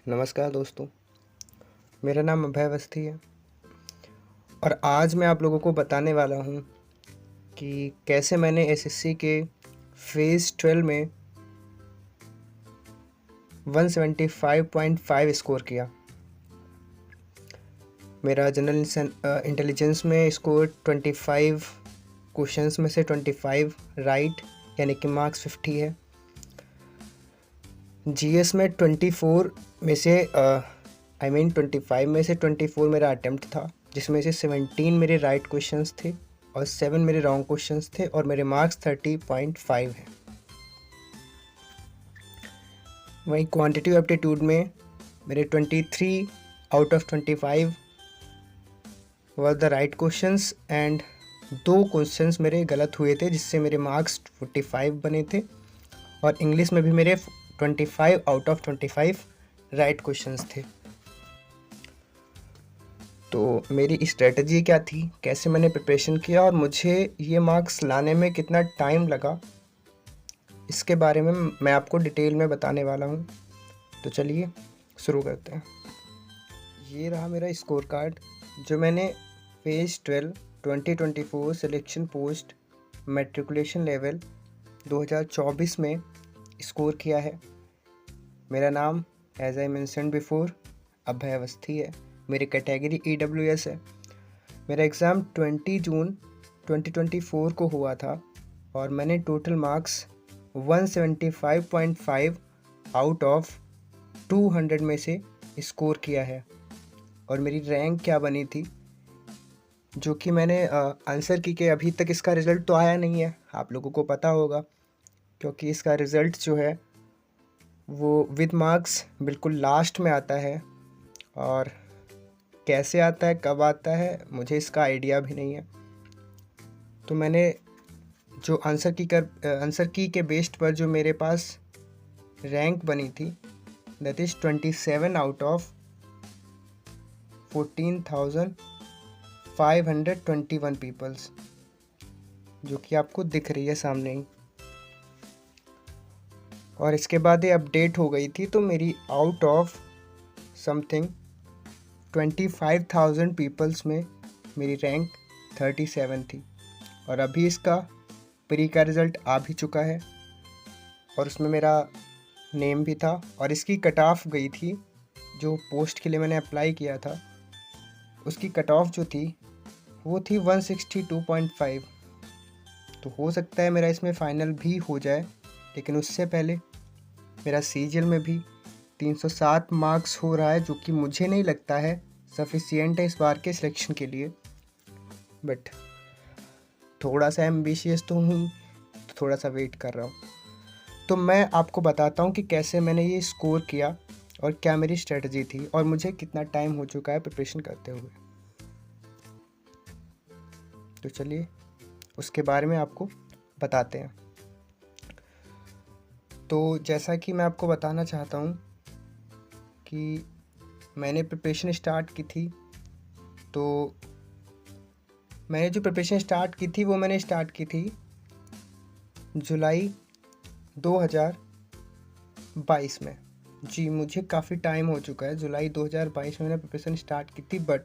नमस्कार दोस्तों, मेरा नाम अभय अवस्थी है और आज मैं आप लोगों को बताने वाला हूँ कि कैसे मैंने एसएससी के फेज़ 12 में 175.5 स्कोर किया। मेरा जनरल इंटेलिजेंस में स्कोर 25 क्वेश्चंस में से 25 राइट यानी कि मार्क्स 50 है। जीएस में 24 में से 25 में से 24 मेरा अटेम्प्ट था, जिसमें से 17 मेरे राइट क्वेश्चंस थे और 7 मेरे रॉन्ग क्वेश्चंस थे और मेरे मार्क्स 30.5 हैं। वहीं क्वांटिटिव एप्टीट्यूड में मेरे 23 out of 25 were the right questions and 2 questions मेरे गलत हुए थे, जिससे मेरे मार्क्स 45 बने थे। और इंग्लिश में भी मेरे 25 आउट ऑफ 25 राइट क्वेश्चंस थे। तो मेरी स्ट्रेटजी क्या थी, कैसे मैंने प्रिपरेशन किया और मुझे ये मार्क्स लाने में कितना टाइम लगा, इसके बारे में मैं आपको डिटेल में बताने वाला हूँ। तो चलिए शुरू करते हैं। ये रहा मेरा स्कोर कार्ड जो मैंने phase 12 2024 selection post matriculation level 2024 में स्कोर किया है। मेरा नाम एज आई मेंशन्ड बिफोर अभय अवस्थी है। मेरी कैटेगरी EWS है। मेरा एग्ज़ाम 20 जून 2024 को हुआ था और मैंने टोटल मार्क्स 175.5 आउट ऑफ 200 में से स्कोर किया है। और मेरी रैंक क्या बनी थी, जो कि मैंने आंसर की के अभी तक इसका रिज़ल्ट तो आया नहीं है, आप लोगों को पता होगा, क्योंकि इसका रिज़ल्ट जो है वो विद मार्क्स बिल्कुल लास्ट में आता है। और कैसे आता है, कब आता है, मुझे इसका आइडिया भी नहीं है। तो मैंने जो आंसर की के बेस्ड पर जो मेरे पास रैंक बनी थी, that is 27 out of 14,521 peoples, जो कि आपको दिख रही है सामने ही। और इसके बाद ये अपडेट हो गई थी, तो मेरी आउट ऑफ समथिंग 25,000 पीपल्स में मेरी रैंक 37 थी। और अभी इसका प्री का रिज़ल्ट आ भी चुका है और उसमें मेरा नेम भी था। और इसकी कट ऑफ गई थी, जो पोस्ट के लिए मैंने अप्लाई किया था उसकी कट ऑफ जो थी वो थी 162.5। तो हो सकता है मेरा इसमें फ़ाइनल भी हो जाए, लेकिन उससे पहले मेरा सीजीएल में भी 307 मार्क्स हो रहा है, जो कि मुझे नहीं लगता है सफिशिएंट है इस बार के सिलेक्शन के लिए। बट थोड़ा सा एम्बिशियस तो हूँ, तो थोड़ा सा वेट कर रहा हूँ। तो मैं आपको बताता हूँ कि कैसे मैंने ये स्कोर किया और क्या मेरी स्ट्रेटजी थी और मुझे कितना टाइम हो चुका है प्रिपरेशन करते हुए। तो चलिए उसके बारे में आपको बताते हैं। तो जैसा कि मैं आपको बताना चाहता हूँ कि मैंने प्रिपरेशन स्टार्ट की थी, तो मैंने जो प्रिपरेशन स्टार्ट की थी वो मैंने स्टार्ट की थी जुलाई 2022 में। जी, मुझे काफ़ी टाइम हो चुका है। जुलाई 2022 में मैंने प्रिपरेशन स्टार्ट की थी, बट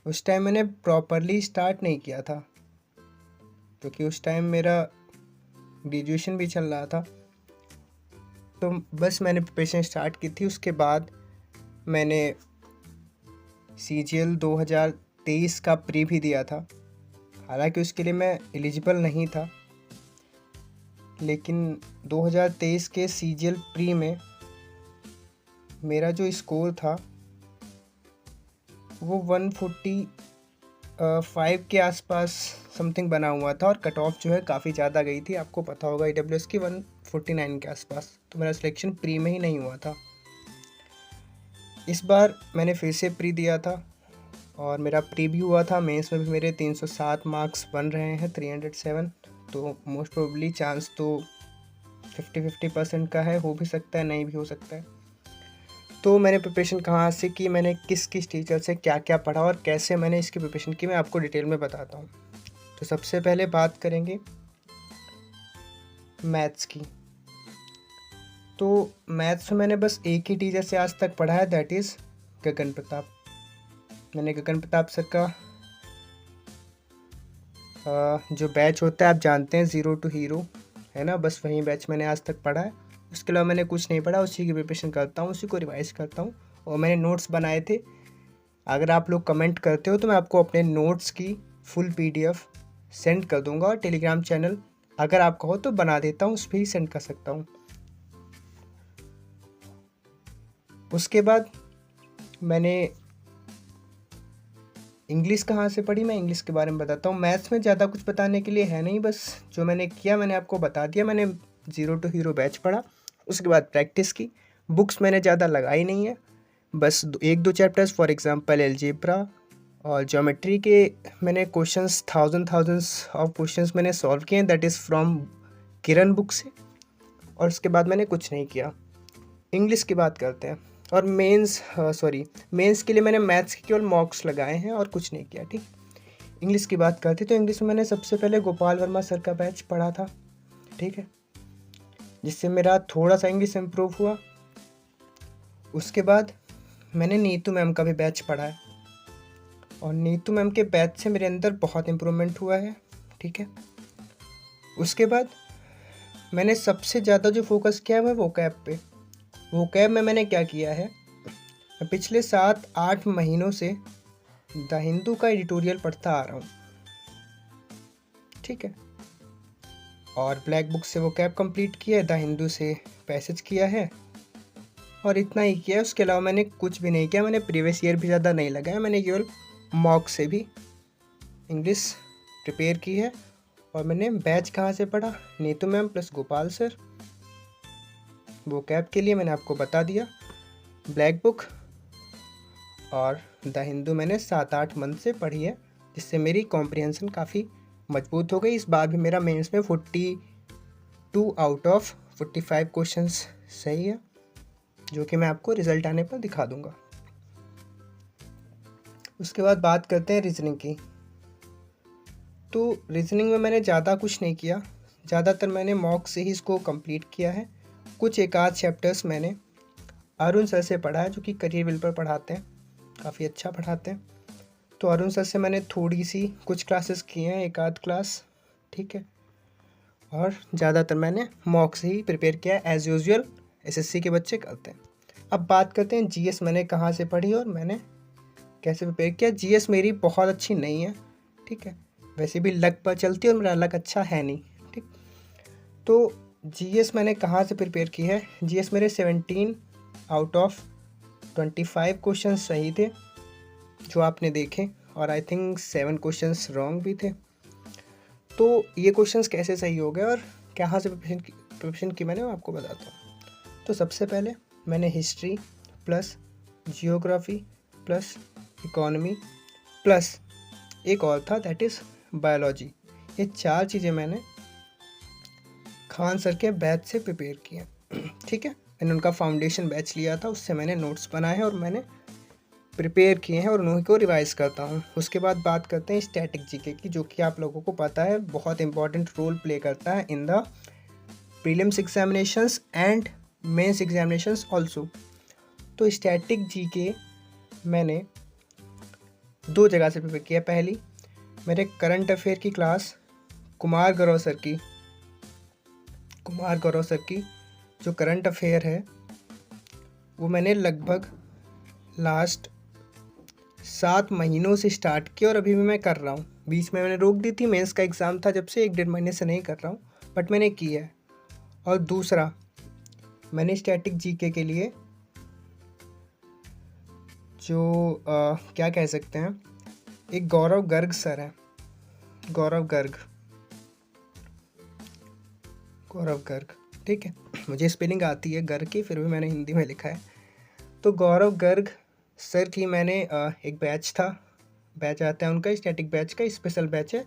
उस टाइम मैंने प्रॉपरली स्टार्ट नहीं किया था, क्योंकि उस टाइम मेरा ग्रेजुएशन भी चल रहा था। तो बस मैंने प्रिपरेशन स्टार्ट की थी। उसके बाद मैंने CGL 2023 का प्री भी दिया था। हालांकि उसके लिए मैं एलिजिबल नहीं था, लेकिन 2023 के CGL प्री में मेरा जो स्कोर था वो 145 के आसपास समथिंग बना हुआ था और कट ऑफ जो है काफ़ी ज़्यादा गई थी। आपको पता होगा EWS की 149 के आसपास। तो मेरा सिलेक्शन प्री में ही नहीं हुआ था। इस बार मैंने फिर से प्री दिया था और मेरा प्री भी हुआ था। मेंस में भी मेरे 307 मार्क्स बन रहे हैं, 307। तो मोस्ट प्रोबेबली चांस तो 50-50% का है, हो भी सकता है, नहीं भी हो सकता है। तो मैंने प्रिपरेशन कहाँ से की, मैंने किस किस टीचर से क्या क्या पढ़ा और कैसे मैंने इसकी प्रिपरेशन की, मैं आपको डिटेल में बताता हूँ। तो सबसे पहले बात करेंगे मैथ्स की। तो मैथ्स में मैंने बस एक ही टीचर से आज तक पढ़ा है, दैट इज़ गगन प्रताप। मैंने गगन प्रताप सर का जो बैच होता है आप जानते हैं, 0 to हीरो, है ना, बस वही बैच मैंने आज तक पढ़ा है। उसके अलावा मैंने कुछ नहीं पढ़ा, उसी की प्रिपरेशन करता हूँ, उसी को रिवाइज करता हूँ। और मैंने नोट्स बनाए थे, अगर आप लोग कमेंट करते हो तो मैं आपको अपने नोट्स की फुल PDF सेंड कर दूंगा, और टेलीग्राम चैनल अगर आप कहो तो बना देता हूँ, उस पर ही सेंड कर सकता हूँ। उसके बाद मैंने इंग्लिश कहाँ से पढ़ी, मैं इंग्लिश के बारे में बताता हूँ। मैथ्स में ज़्यादा कुछ बताने के लिए है नहीं, बस जो मैंने किया मैंने आपको बता दिया। मैंने 0 to हीरो बैच पढ़ा, उसके बाद प्रैक्टिस की। बुक्स मैंने ज़्यादा लगाई नहीं है, बस 1-2 चैप्टर्स, फॉर एग्जांपल अलजेब्रा और ज्योमेट्री के मैंने क्वेश्चंस थाउजेंड्स ऑफ क्वेश्चंस मैंने सॉल्व किए हैं, that is from Kiran book से। और उसके बाद मैंने कुछ नहीं किया। इंग्लिश की बात करते हैं। और मेंस के लिए मैंने मैथ्स के केवल मॉक्स लगाए हैं और कुछ नहीं किया, ठीक। इंग्लिश की बात करते तो इंग्लिश में मैंने सबसे पहले गोपाल वर्मा सर का बैच पढ़ा था, ठीक है, जिससे मेरा थोड़ा सा इंग्लिश इम्प्रूव हुआ। उसके बाद मैंने नीतू मैम का भी बैच पढ़ा है, और नीतू मैम के बैच से मेरे अंदर बहुत इम्प्रूवमेंट हुआ है, ठीक है। उसके बाद मैंने सबसे ज़्यादा जो फोकस किया है वो वोकैब पे। वोकैब में मैंने क्या किया है, मैं पिछले 7-8 महीनों से द हिंदू का एडिटोरियल पढ़ता आ रहा हूँ, ठीक है। और ब्लैक बुक से वोकैब कंप्लीट किया है, द हिंदू से पैसेज किया है, और इतना ही किया है। उसके अलावा मैंने कुछ भी नहीं किया। मैंने प्रीवियस ईयर भी ज़्यादा नहीं लगाया, मैंने केवल मॉक से भी इंग्लिश प्रिपेयर की है। और मैंने बैच कहाँ से पढ़ा, Neetu ma'am plus Gopal sir. Vocab के लिए मैंने आपको बता दिया, ब्लैक बुक और द हिंदू मैंने 7-8 मंथ से पढ़ी है, जिससे मेरी कॉम्प्रिहेंशन काफ़ी मजबूत हो गई। इस बार भी मेरा मेंस में 42 आउट ऑफ 45 क्वेश्चंस सही है, जो कि मैं आपको रिजल्ट आने पर दिखा दूंगा। उसके बाद बात करते हैं रीजनिंग की। तो रीजनिंग में मैंने ज़्यादा कुछ नहीं किया, ज़्यादातर मैंने मॉक से ही इसको कंप्लीट किया है। कुछ एक आध चैप्टर्स मैंने अरुण सर से पढ़ा है, जो कि करियर बिल पर पढ़ाते हैं, काफ़ी अच्छा पढ़ाते हैं। तो अरुण सर से मैंने थोड़ी सी कुछ क्लासेस की हैं, एक आध क्लास, ठीक है। और ज़्यादातर मैंने मॉक से ही प्रिपेयर किया है, एज़ यूजुअल SSC के बच्चे करते हैं। अब बात करते हैं GS मैंने कहाँ से पढ़ी और मैंने कैसे प्रिपेयर किया। GS मेरी बहुत अच्छी नहीं है, ठीक है, वैसे भी लक पर चलती है और मेरा लक अच्छा है नहीं, ठीक। तो GS मैंने कहाँ से प्रिपेयर की है, GS मेरे 17 आउट ऑफ 25 क्वेश्चन सही थे जो आपने देखे, और आई थिंक 7 क्वेश्चंस रॉन्ग भी थे। तो ये क्वेश्चंस कैसे सही हो गए और कहाँ से प्रिपरेशन की मैंने आपको बताता हूँ। तो सबसे पहले मैंने history plus geography plus economy plus एक और था, दैट इज़ बायोलॉजी, ये 4 चीज़ें मैंने खान सर के बैच से प्रिपेयर किए, ठीक है। मैंने उनका फाउंडेशन बैच लिया था, उससे मैंने नोट्स बनाए हैं और मैंने प्रिपेयर किए हैं और उन्हीं को रिवाइज़ करता हूँ। उसके बाद बात करते हैं स्टैटिक जीके की, जो कि आप लोगों को पता है बहुत इंपॉर्टेंट रोल प्ले करता है in the prelims examinations and mains examinations also. तो स्टैटिक जीके मैंने 2 जगह से प्रिपेयर किया। पहली मेरे करंट अफेयर की क्लास कुमार गौरव सर की जो करंट अफेयर है वो मैंने लगभग लास्ट 7 महीनों से स्टार्ट किया और अभी भी मैं कर रहा हूँ। बीच में मैंने रोक दी थी, मेंस का एग्ज़ाम था जब से 1-1.5 महीने से नहीं कर रहा हूँ, बट मैंने की है। और दूसरा मैंने स्टैटिक जीके के लिए जो क्या कह सकते हैं, एक गौरव गर्ग सर है, गौरव गर्ग, ठीक है, मुझे स्पेलिंग आती है गर्ग की, फिर भी मैंने हिंदी में लिखा है। तो गौरव गर्ग सर की मैंने एक बैच आता है उनका, स्टैटिक बैच का स्पेशल बैच है,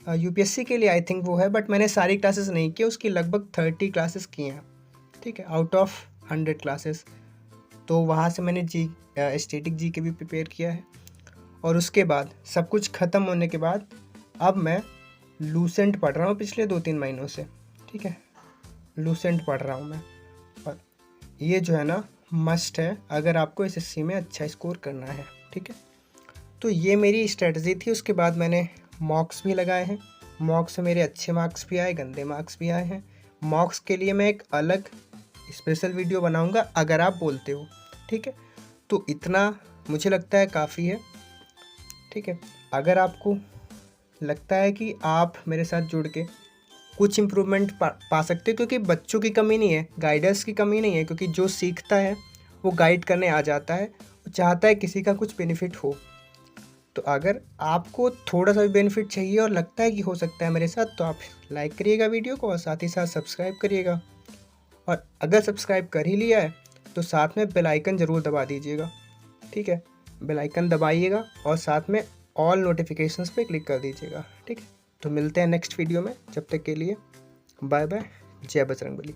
UPSC के लिए आई थिंक वो है, बट मैंने सारी क्लासेस नहीं की, उसकी लगभग 30 क्लासेस की हैं, ठीक है, आउट ऑफ 100 क्लासेस। तो वहाँ से मैंने स्टैटिक जी के भी प्रिपेयर किया है। और उसके बाद सब कुछ ख़त्म होने के बाद अब मैं लूसेंट पढ़ रहा हूँ पिछले 2-3 महीनों से, ठीक है, लूसेंट पढ़ रहा हूँ मैं। और ये जो है ना मस्ट है अगर आपको एसएससी में अच्छा स्कोर करना है, ठीक है। तो ये मेरी स्ट्रेटजी थी। उसके बाद मैंने मॉक्स भी लगाए हैं। मॉक्स में मेरे अच्छे मार्क्स भी आए, गंदे मार्क्स भी आए हैं। मॉक्स के लिए मैं एक अलग स्पेशल वीडियो बनाऊंगा अगर आप बोलते हो, ठीक है। तो इतना मुझे लगता है काफ़ी है, ठीक है। अगर आपको लगता है कि आप मेरे साथ जुड़ के कुछ इम्प्रूवमेंट पा सकते हो, क्योंकि बच्चों की कमी नहीं है, गाइडर्स की कमी नहीं है, क्योंकि जो सीखता है वो गाइड करने आ जाता है, वो चाहता है किसी का कुछ बेनिफिट हो। तो अगर आपको थोड़ा सा भी बेनिफिट चाहिए और लगता है कि हो सकता है मेरे साथ, तो आप लाइक करिएगा वीडियो को और साथ ही साथ सब्सक्राइब करिएगा। और अगर सब्सक्राइब कर ही लिया है तो साथ में बेल आइकन ज़रूर दबा दीजिएगा, ठीक है। बेल आइकन दबाइएगा और साथ में ऑल नोटिफिकेशंस पे क्लिक कर दीजिएगा, ठीक है। तो मिलते हैं नेक्स्ट वीडियो में, जब तक के लिए बाय बाय। जय बजरंगबली।